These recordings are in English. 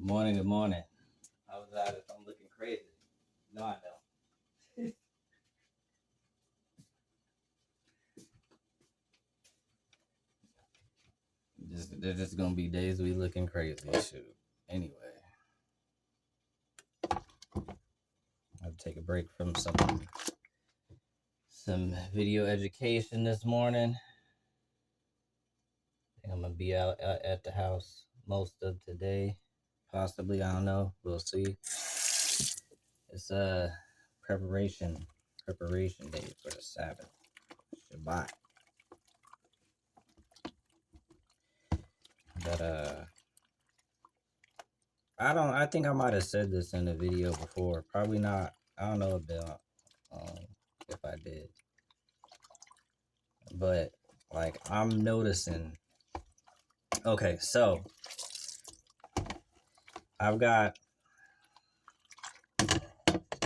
Morning, good morning. I was out if I'm looking crazy. No, I don't. There's just gonna be days we looking crazy. Shoot. Anyway, I'll take a break from some video education this morning. I think I'm gonna be out at the house most of today. Possibly, I don't know. We'll see. It's preparation day for the Sabbath. Shabbat. But I think I might have said this in a video before. Probably not. I don't know if I did. But like I'm noticing. Okay, so I've got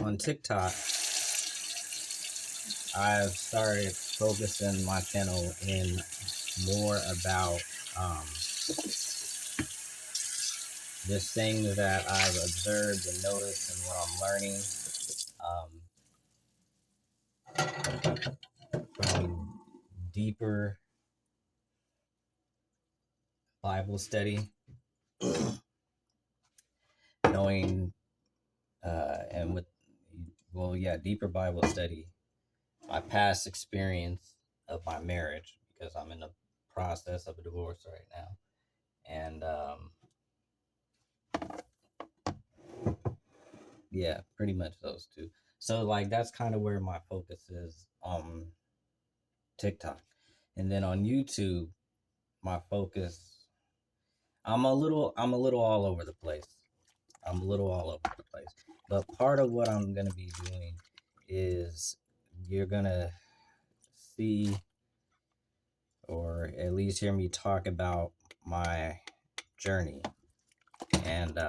on TikTok, I've started focusing my channel in more about just things that I've observed and noticed and what I'm learning. From deeper Bible study, knowing and with deeper Bible study, my past experience of my marriage, because I'm in the process of a divorce right now, and yeah, pretty much those two. So like that's kind of where my focus is on TikTok, and then on YouTube, my focus. I'm a little all over the place. But part of what I'm gonna be doing is you're gonna see, or at least hear me talk about my journey and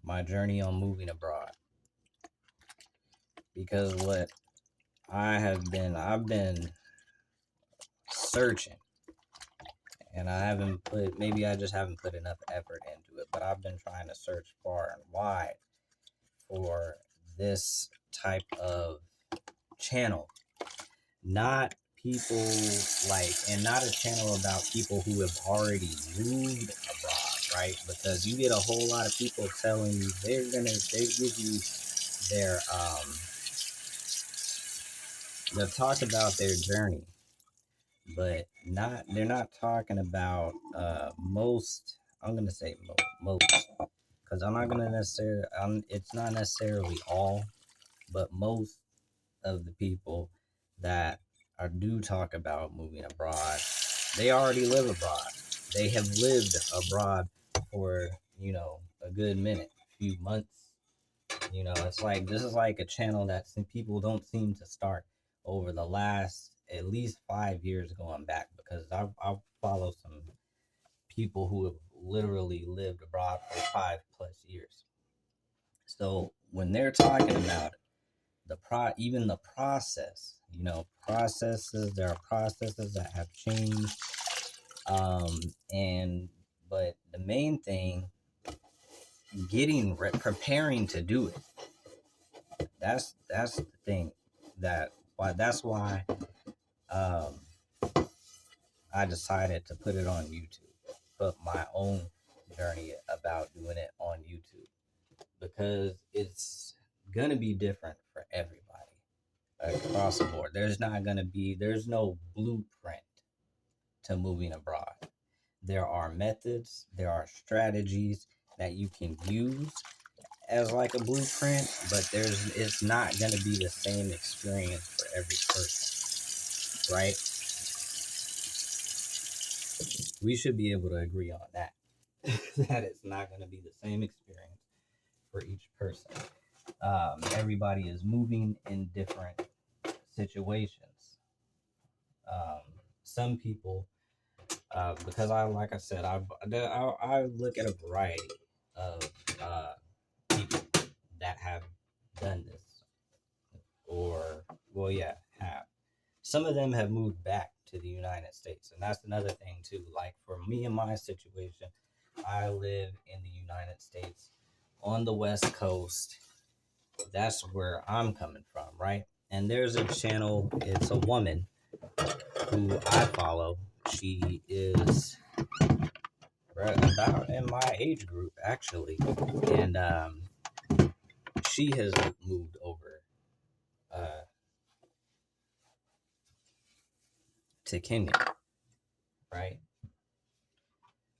my journey on moving abroad. Because what I've been searching, and maybe I just haven't put enough effort into it, but I've been trying to search far and wide for this type of channel. Not people and not a channel about people who have already moved abroad, right? Because you get a whole lot of people telling you they give you their they'll talk about their journey, but they're not talking about most. I'm gonna say most, because I'm not gonna necessarily. It's not necessarily all, but most of the people that do talk about moving abroad, they already live abroad. They have lived abroad for a good minute, few months. It's like this is like a channel that some people don't seem to start over the last at least 5 years going back, because I follow some people who have literally lived abroad for 5+ years. So when they're talking about it, even the process, processes, there are processes that have changed, but the main thing, preparing to do it. That's the thing that's why I decided to put it on YouTube, put my own journey about doing it on YouTube, because it's gonna be different for everybody across the board. There's no blueprint to moving abroad. There are methods, there are strategies that you can use as like a blueprint, but it's not going to be the same experience for every person, right? We should be able to agree on that. That it's not going to be the same experience for each person. Everybody is moving in different situations. Some people, because I look at a variety of people that have done this, or have. Some of them have moved back to the United States. And that's another thing too. Like for me in my situation, I live in the United States on the West Coast. That's where I'm coming from, right? And there's a channel, it's a woman who I follow. She is right about in my age group, actually. And she has moved over uh, to Kenya, right?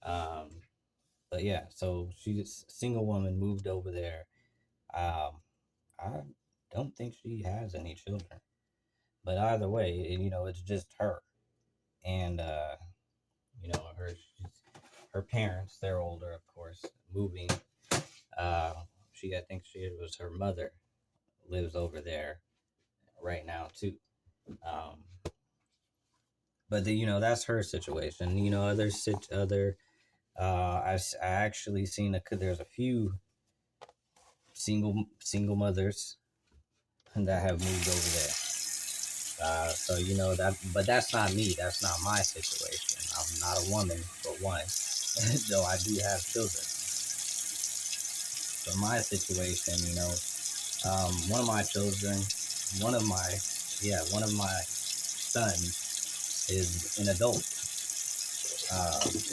Um, but yeah, so she's a single woman, moved over there. Um, I don't think she has any children, but either way, it's just her and her parents. They're older, of course, moving. Uh, I think it was her mother lives over there right now too. Um, but that's her situation. I actually seen there's a few single mothers that have moved over there. So that, but that's not me. That's not my situation. I'm not a woman for one, though I do have children. So my situation, one of my children, one of my one of my sons is an adult,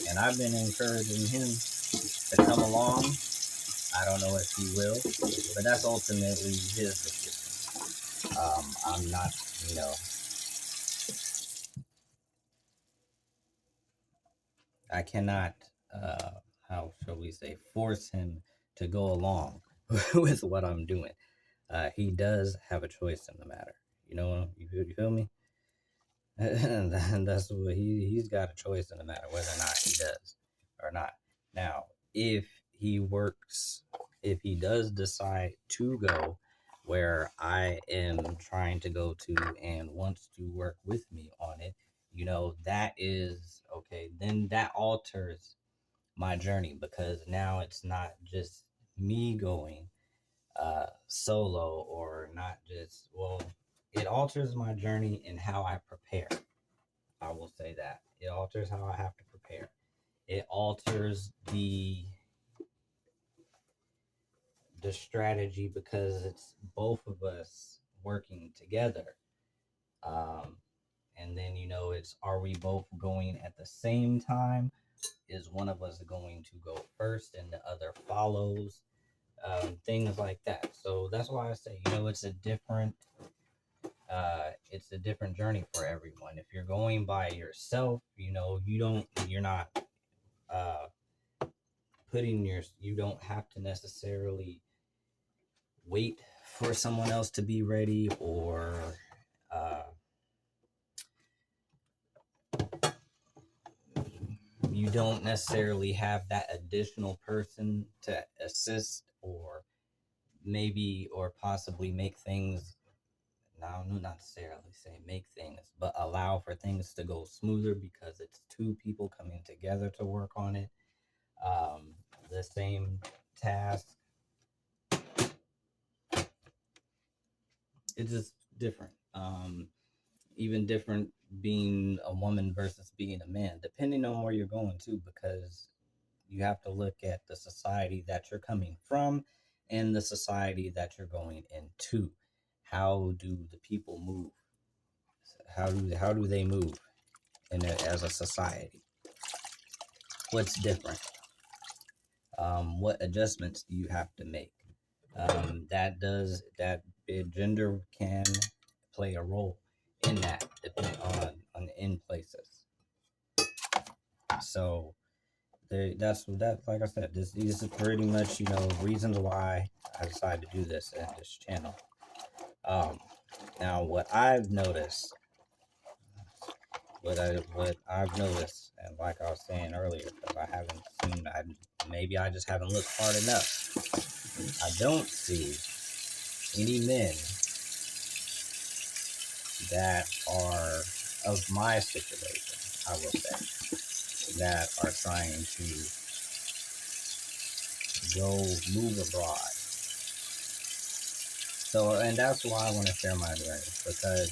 and I've been encouraging him to come along. I don't know if he will, but that's ultimately his decision. I'm not, you know, I cannot, how shall we say, force him to go along with what I'm doing. He does have a choice in the matter. You feel me? And that's what he's got a choice in the matter, whether or not he does or not. Now, if he works, if he does decide to go where I am trying to go to and wants to work with me on it, that is okay. Then that alters my journey because now it's not just me going solo or not just, well, it alters my journey and how I prepare. I will say that it alters how I have to prepare. It alters the strategy because it's both of us working together. Um, and then it's, are we both going at the same time? Is one of us going to go first and the other follows? Things like that. So that's why I say it's a different journey for everyone. If you're going by yourself, you're not uh, you don't have to necessarily wait for someone else to be ready, or uh, you don't necessarily have that additional person to assist, or maybe or possibly make things, now not necessarily say make things, but allow for things to go smoother because it's two people coming together to work on it. The same task, it's just different. Even different being a woman versus being a man, depending on where you're going to, because you have to look at the society that you're coming from and the society that you're going into. How do the people move? How do they move as a society? What's different? What adjustments do you have to make? That gender can play a role in that, depending on in places. So that's like I said, these are pretty much reasons why I decided to do this in this channel. Now what I've noticed, and like I was saying earlier, because I haven't seen, maybe I just haven't looked hard enough. I don't see any men that are of my situation, I will say, that are trying to go move abroad. So, and that's why I want to share my journey, because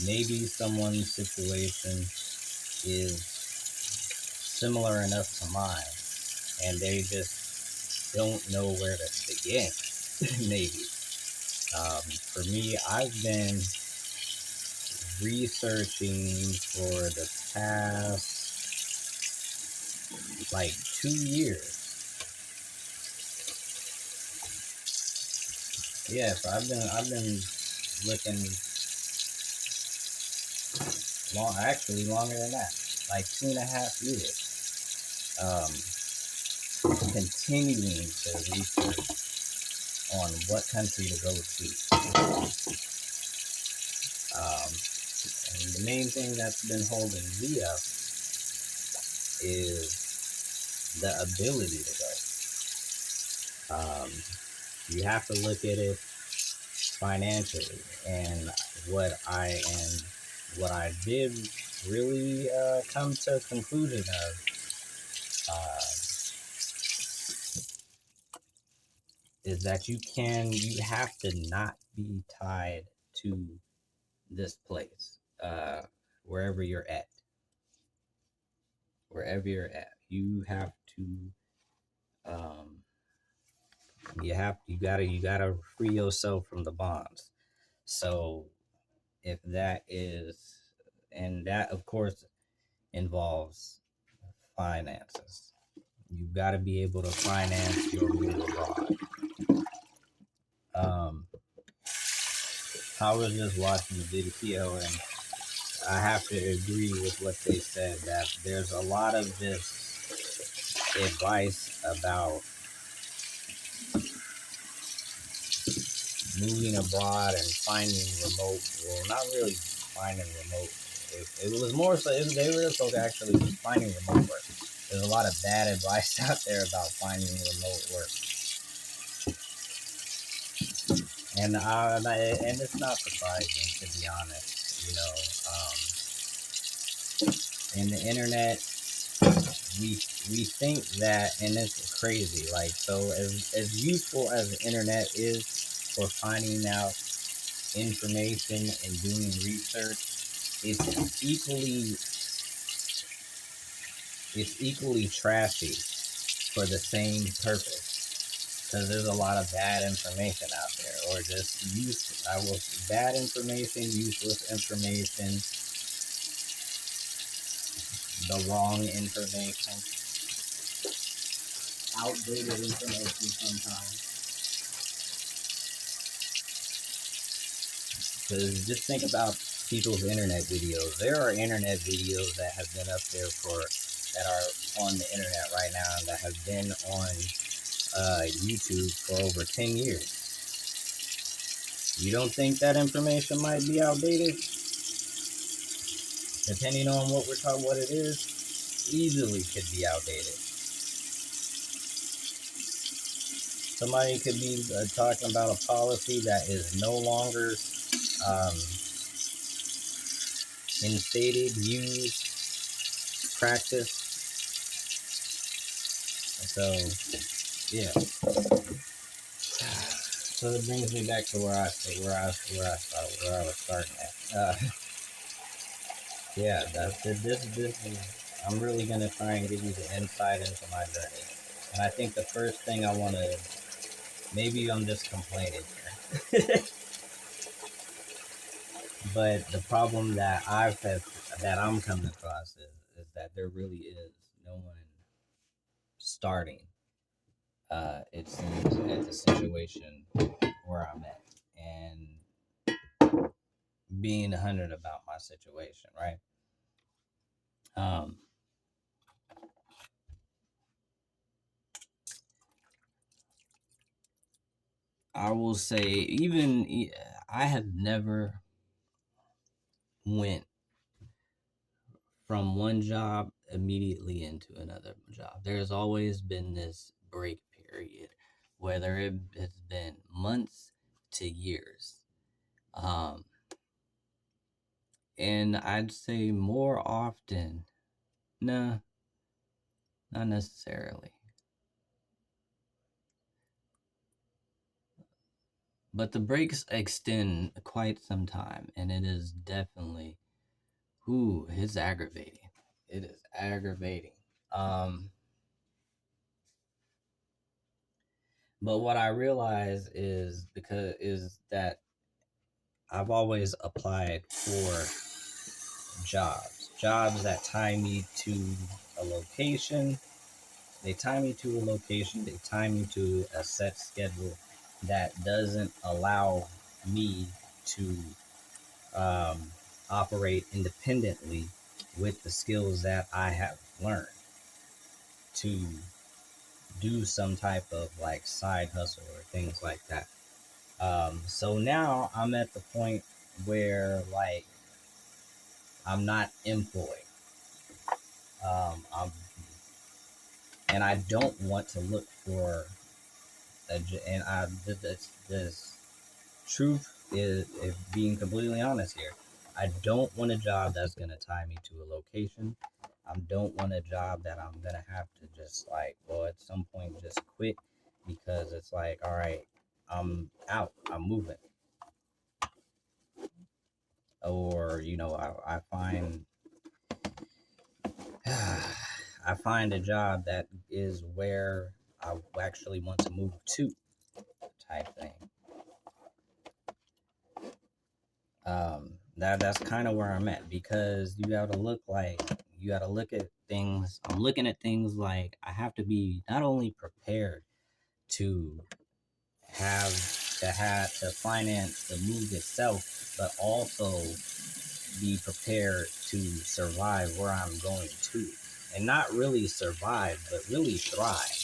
maybe someone's situation is similar enough to mine, and they just don't know where to begin. Maybe. For me, I've been researching for the past like 2 years. Yeah, so I've been looking long, actually longer than that, like 2.5 years. Um, Continuing to research on what country to go to. And the main thing that's been holding me up is the ability to go. You have to look at it financially, and what I did really come to a conclusion of uh, is that you have to not be tied to this place, wherever you're at. Wherever you're at, you have to, um, you gotta free yourself from the bonds. So if that is, and that of course involves finances. You've got to be able to finance your move abroad. Um, I was just watching the video, and I have to agree with what they said, that there's a lot of this advice about moving abroad and finding remote. Well, not really finding remote. It was more so. They were supposed to actually be finding remote work. There's a lot of bad advice out there about finding remote work, and it's not surprising, to be honest. In the internet, we think that, and it's crazy. Like, so as useful as the internet is for finding out information and doing research, it's equally trashy for the same purpose, because there's a lot of bad information out there, or just bad information, useless information, the wrong information, outdated information sometimes. Because just think about people's internet videos. There are internet videos that have been up there that are on the internet right now, and that have been on YouTube for over 10 years. You don't think that information might be outdated? Depending on what it is, easily could be outdated. Somebody could be talking about a policy that is no longer um, instated, used, practiced. So, yeah. So it brings me back to where I was starting at. Yeah, this is. I'm really gonna try and give you the insight into my journey, and I think the first thing I want to, maybe I'm just complaining here, but the problem that I'm coming across is that there really is no one starting. It seems at the situation where I'm at, and being 100 about my situation, right? Um, I will say, I have never went from one job immediately into another job. There's always been this break period, whether it has been months to years. Um, and I'd say more often, nah, not necessarily. But the breaks extend quite some time, and it is definitely, it's aggravating. It is aggravating. Um, but what I realize is that I've always applied for jobs that tie me to a location. They tie me to a location. They tie me to a set schedule that doesn't allow me to um, operate independently with the skills that I have learned to do some type of like side hustle or things like that. So now I'm at the point where like I'm not employed. I'm, and I don't want to look for and this truth is, if being completely honest here, I don't want a job that's gonna tie me to a location. I don't want a job that I'm gonna have to just like, well, at some point just quit because it's like, all right, I'm out, I'm moving, or I find I find a job that is where I actually want to move to, type thing. That's kind of where I'm at, because you gotta look at things. I'm looking at things like I have to be not only prepared to to finance the move itself, but also be prepared to survive where I'm going to, and not really survive, but really thrive.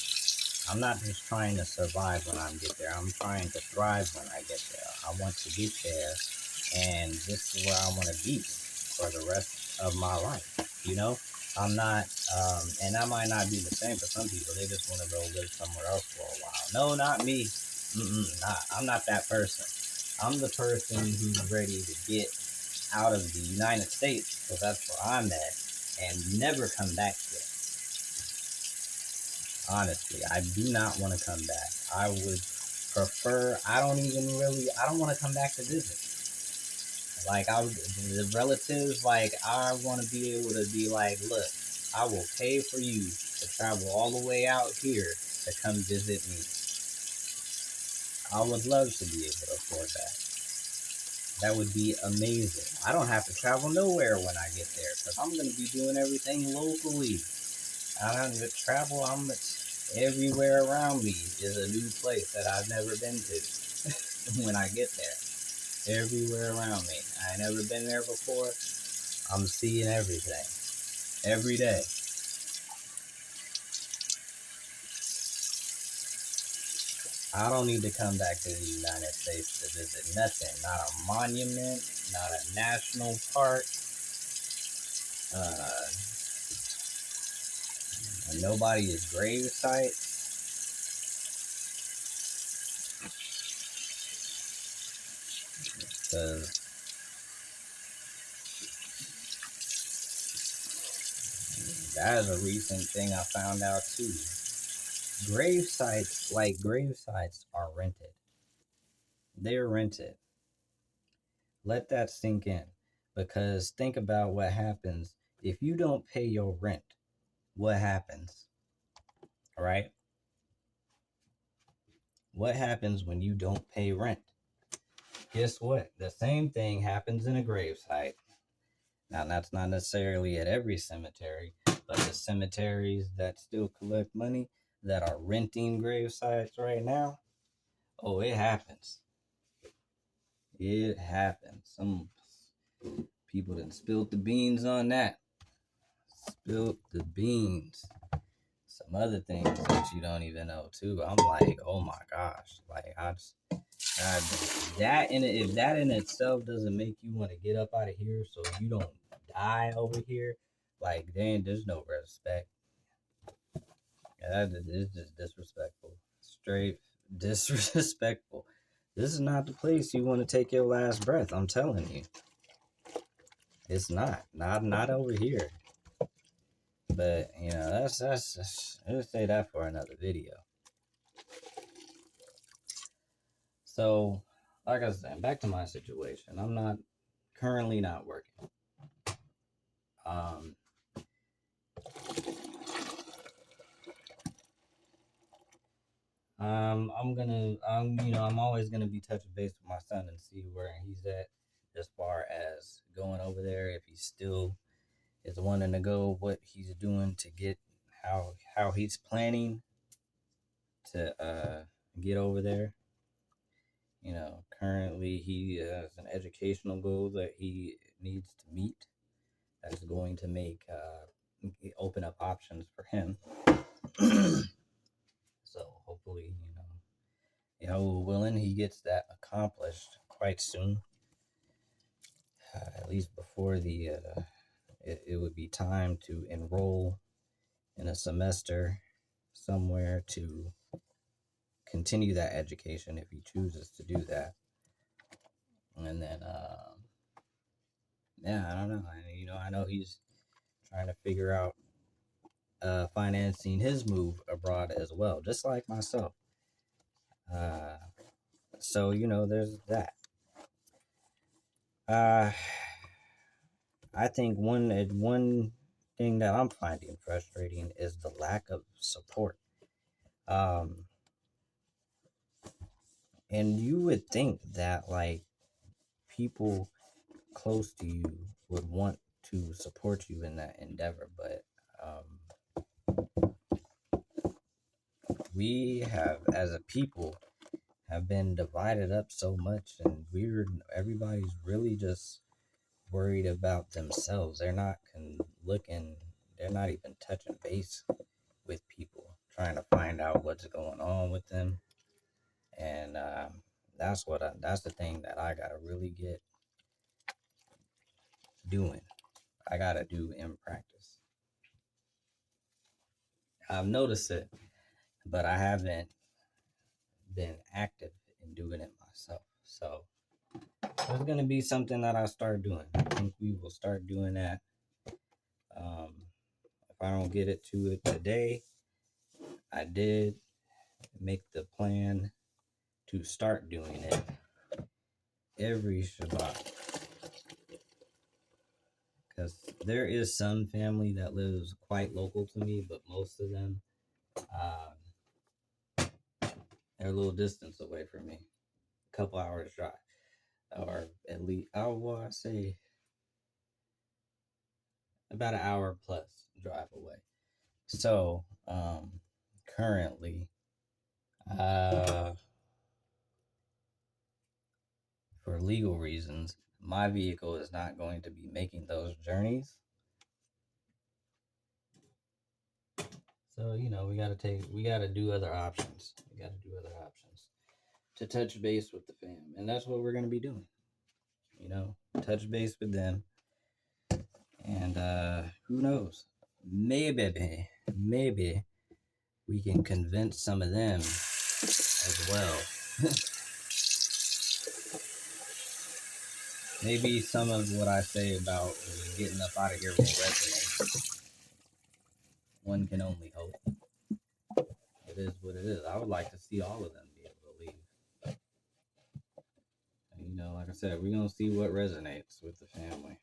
I'm not just trying to survive when I get there. I'm trying to thrive when I get there. I want to get there, and this is where I want to be for the rest of my life. I'm not, and that might not be the same for some people. They just want to go live somewhere else for a while. No, not me. I'm not that person. I'm the person who's ready to get out of the United States, because that's where I'm at, and never come back here. Honestly, I do not want to come back. I would prefer. I don't want to come back to visit. Like the relatives. Like I want to be able to be like, look, I will pay for you to travel all the way out here to come visit me. I would love to be able to afford that. That would be amazing. I don't have to travel nowhere when I get there because I'm going to be doing everything locally. I don't even travel. Everywhere around me is a new place that I've never been to when I get there. Everywhere around me. I ain't never been there before. I'm seeing everything every day. I don't need to come back to the United States to visit nothing. Not a monument, not a national park, uh, nobody's grave site. Because that is a recent thing I found out too. Grave sites are rented. They're rented. Let that sink in. Because think about what happens if you don't pay your rent. What happens? All right? What happens when you don't pay rent? Guess what? The same thing happens in a gravesite. Now, that's not necessarily at every cemetery, but the cemeteries that still collect money that are renting grave sites right now, oh, it happens. It happens. Some people that spilled the beans on that. Spilled the beans. Some other things that you don't even know too. I'm like, oh my gosh, like that in if that in itself doesn't make you want to get up out of here so you don't die over here, like then there's no respect. Yeah, that is just disrespectful, straight disrespectful. This is not the place you want to take your last breath. I'm telling you, it's not over here. But that's I'll say that for another video. So like I said, back to my situation. I'm not currently not working. Um, I'm always gonna be touching base with my son and see where he's at as far as going over there. If he still is wanting to go, what he's doing to get how he's planning to get over there. Currently he has an educational goal that he needs to meet. That's going to make open up options for him. So hopefully, willing, he gets that accomplished quite soon. At least before it would be time to enroll in a semester somewhere to continue that education if he chooses to do that. And then, yeah, I don't know. I know he's trying to figure out financing his move abroad as well, just like myself. Uh, so there's that. Uh, I think one thing that I'm finding frustrating is the lack of support. Um, and you would think that like people close to you would want to support you in that endeavor, but we have, as a people, have been divided up so much, and everybody's really just worried about themselves. They're not looking. They're not even touching base with people, trying to find out what's going on with them, and that's the thing that I gotta really get doing. I gotta do in practice. I've noticed it, but I haven't been active in doing it myself. So it's gonna be something that I start doing. I think we will start doing that. Um, if I don't get it to it today, I did make the plan to start doing it every Shabbat, because there is some family that lives quite local to me, but most of them, they're a little distance away from me, a couple hours drive, or at least I say about an hour plus drive away. So currently, uh, for legal reasons, my vehicle is not going to be making those journeys. So we gotta do other options. We gotta do other options to touch base with the fam, and that's what we're gonna be doing. Touch base with them, and who knows? Maybe we can convince some of them as well. Maybe some of what I say about getting up out of here will resonate. One can only hope. It is what it is. I would like to see all of them be able to leave. And, like I said, we're going to see what resonates with the family.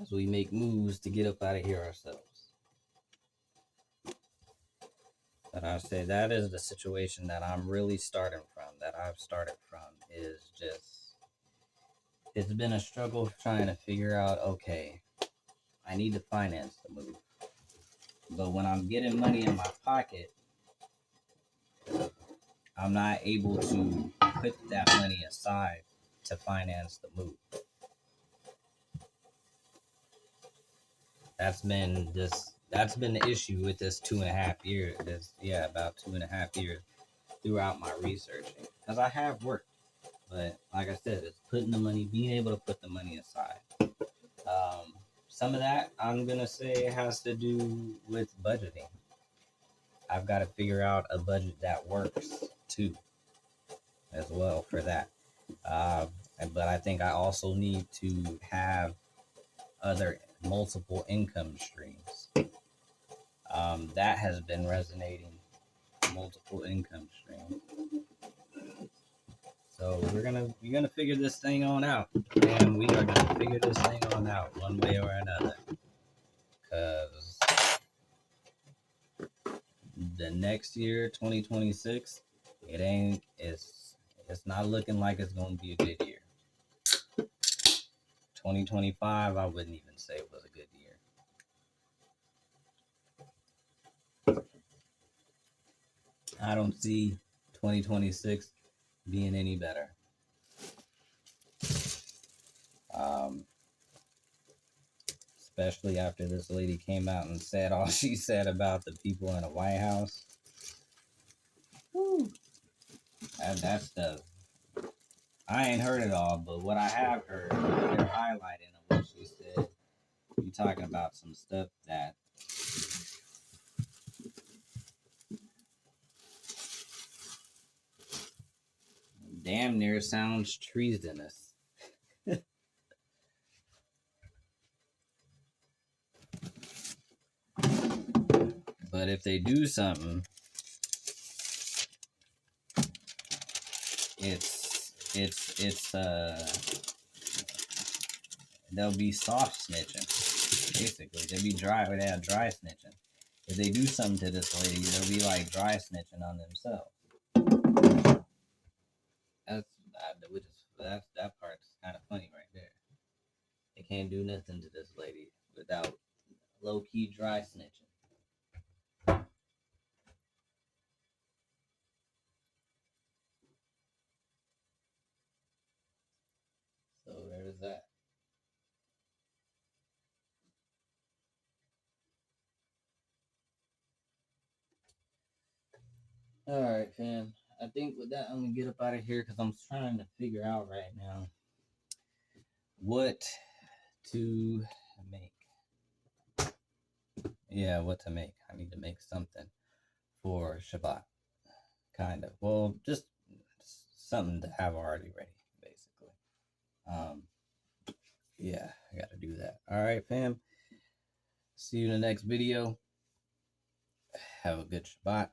As we make moves to get up out of here ourselves. But I say that is the situation that I'm really starting from, that I've started from, is just, it's been a struggle trying to figure out, okay, I need to finance the move. But when I'm getting money in my pocket, I'm not able to put that money aside to finance the move. That's been the issue with this 2.5 years. About 2.5 years throughout my researching. Because I have worked. But like I said, it's putting the money, being able to put the money aside. Some of that I'm gonna say has to do with budgeting. I've got to figure out a budget that works too, as well for that. Uh, but I think I also need to have other multiple income streams. That has been resonating multiple income streams. So we're gonna figure this thing on out, and we are gonna figure this thing on out one way or another. Cause the next year, 2026, it's not looking like it's gonna be a good year. 2025, I wouldn't even say it was a good year. I don't see 2026 being any better. Especially after this lady came out and said all she said about the people in the White House. Whew. That stuff. I ain't heard it all, but what I have heard, they're highlighting of what she said. You talking about some stuff that damn near sounds treasonous. But if they do something, it's they'll be soft snitching. Basically, they'll be dry snitching. If they do something to this lady, they'll be like dry snitching on themselves. That part's kind of funny right there. They can't do nothing to this lady without low key dry snitching. So there's that. All right, fam. I think with that, I'm gonna get up out of here because I'm trying to figure out right now what to make. Yeah, what to make. I need to make something for Shabbat. Kind of. Well, just something to have already ready, basically. Yeah, I gotta do that. All right, fam. See you in the next video. Have a good Shabbat.